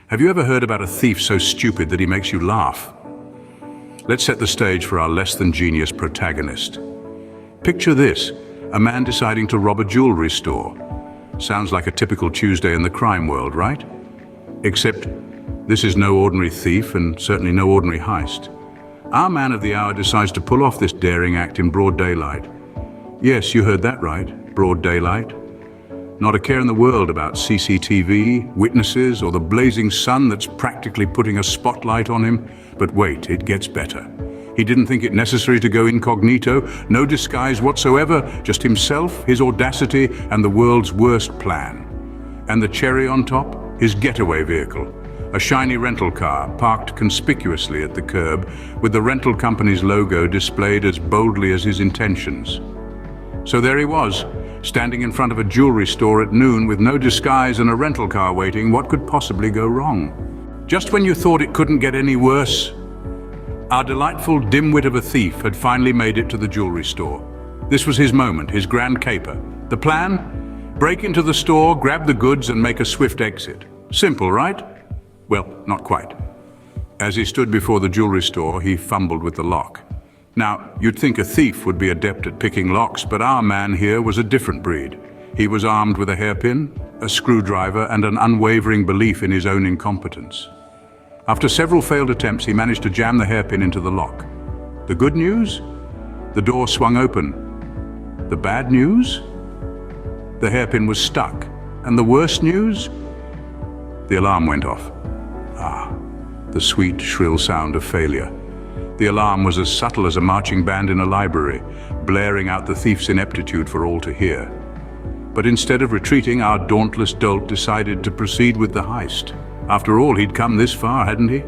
Have you ever heard about a thief so stupid that he makes you laugh? Let's set the stage for our less than genius protagonist. Picture this, a man deciding to rob a jewelry store. Sounds like a typical Tuesday in the crime world, right? Except this is no ordinary thief and certainly no ordinary heist. Our man of the hour decides to pull off this daring act in broad daylight. Yes, you heard that right, broad daylight. Not a care in the world about CCTV, witnesses, or the blazing sun that's practically putting a spotlight on him. But wait, it gets better. He didn't think it necessary to go incognito, no disguise whatsoever, just himself, his audacity, and the world's worst plan. And the cherry on top? His getaway vehicle. A shiny rental car parked conspicuously at the curb with the rental company's logo displayed as boldly as his intentions. So there he was, standing in front of a jewelry store at noon with no disguise and a rental car waiting. What could possibly go wrong? Just when you thought it couldn't get any worse, our delightful dimwit of a thief had finally made it to the jewelry store. This was his moment, his grand caper. The plan? Break into the store, grab the goods, and make a swift exit. Simple, right? Well, not quite. As he stood before the jewelry store, he fumbled with the lock. Now, you'd think a thief would be adept at picking locks, but our man here was a different breed. He was armed with a hairpin, a screwdriver, and an unwavering belief in his own incompetence. After several failed attempts, he managed to jam the hairpin into the lock. The good news? The door swung open. The bad news? The hairpin was stuck. And the worst news? The alarm went off. Ah, the sweet, shrill sound of failure. The alarm was as subtle as a marching band in a library, blaring out the thief's ineptitude for all to hear. But instead of retreating, our dauntless dolt decided to proceed with the heist. After all, he'd come this far, hadn't he?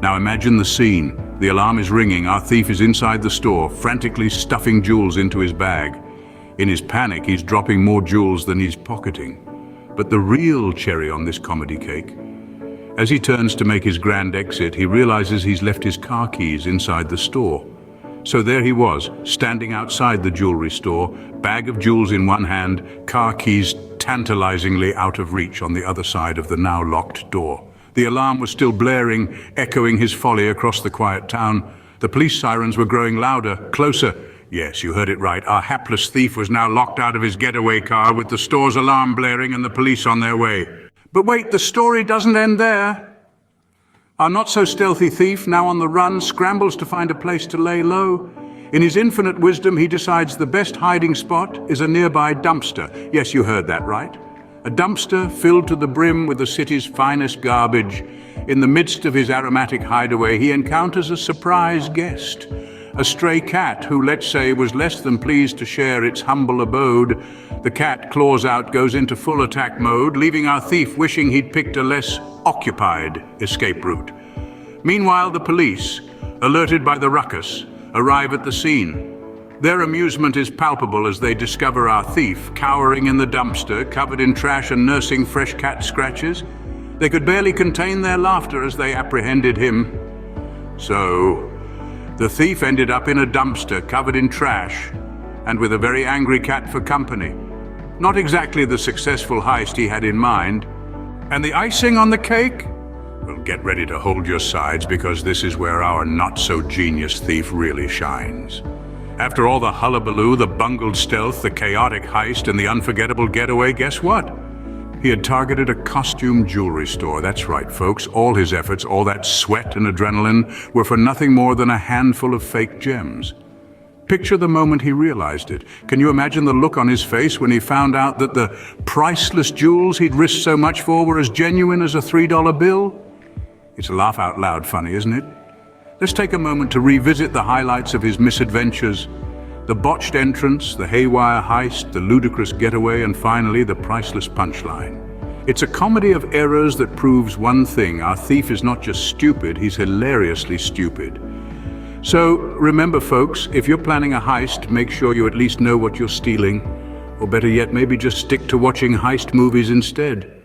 Now imagine the scene. The alarm is ringing, our thief is inside the store, frantically stuffing jewels into his bag. In his panic, he's dropping more jewels than he's pocketing. But the real cherry on this comedy cake, as he turns to make his grand exit, he realizes he's left his car keys inside the store. So there he was, standing outside the jewelry store, bag of jewels in one hand, car keys tantalizingly out of reach on the other side of the now locked door. The alarm was still blaring, echoing his folly across the quiet town. The police sirens were growing louder, closer. Yes, you heard it right. Our hapless thief was now locked out of his getaway car with the store's alarm blaring and the police on their way. But wait, the story doesn't end there. Our not-so-stealthy thief, now on the run, scrambles to find a place to lay low. In his infinite wisdom, he decides the best hiding spot is a nearby dumpster. Yes, you heard that right. A dumpster filled to the brim with the city's finest garbage. In the midst of his aromatic hideaway, he encounters a surprise guest. A stray cat who, let's say, was less than pleased to share its humble abode. The cat claws out, goes into full attack mode, leaving our thief wishing he'd picked a less occupied escape route. Meanwhile, the police, alerted by the ruckus, arrive at the scene. Their amusement is palpable as they discover our thief cowering in the dumpster, covered in trash and nursing fresh cat scratches. They could barely contain their laughter as they apprehended him. So, the thief ended up in a dumpster covered in trash and with a very angry cat for company. Not exactly the successful heist he had in mind. And the icing on the cake? Well, get ready to hold your sides, because this is where our not-so-genius thief really shines. After all the hullabaloo, the bungled stealth, the chaotic heist, and the unforgettable getaway, guess what? He had targeted a costume jewelry store. That's right, folks. All his efforts, all that sweat and adrenaline, were for nothing more than a handful of fake gems. Picture the moment he realized it. Can you imagine the look on his face when he found out that the priceless jewels he'd risked so much for were as genuine as a $3 bill? It's a laugh out loud funny, isn't it? Let's take a moment to revisit the highlights of his misadventures. The botched entrance, the haywire heist, the ludicrous getaway, and finally the priceless punchline. It's a comedy of errors that proves one thing: our thief is not just stupid, he's hilariously stupid. So remember, folks, if you're planning a heist, make sure you at least know what you're stealing. Or better yet, maybe just stick to watching heist movies instead.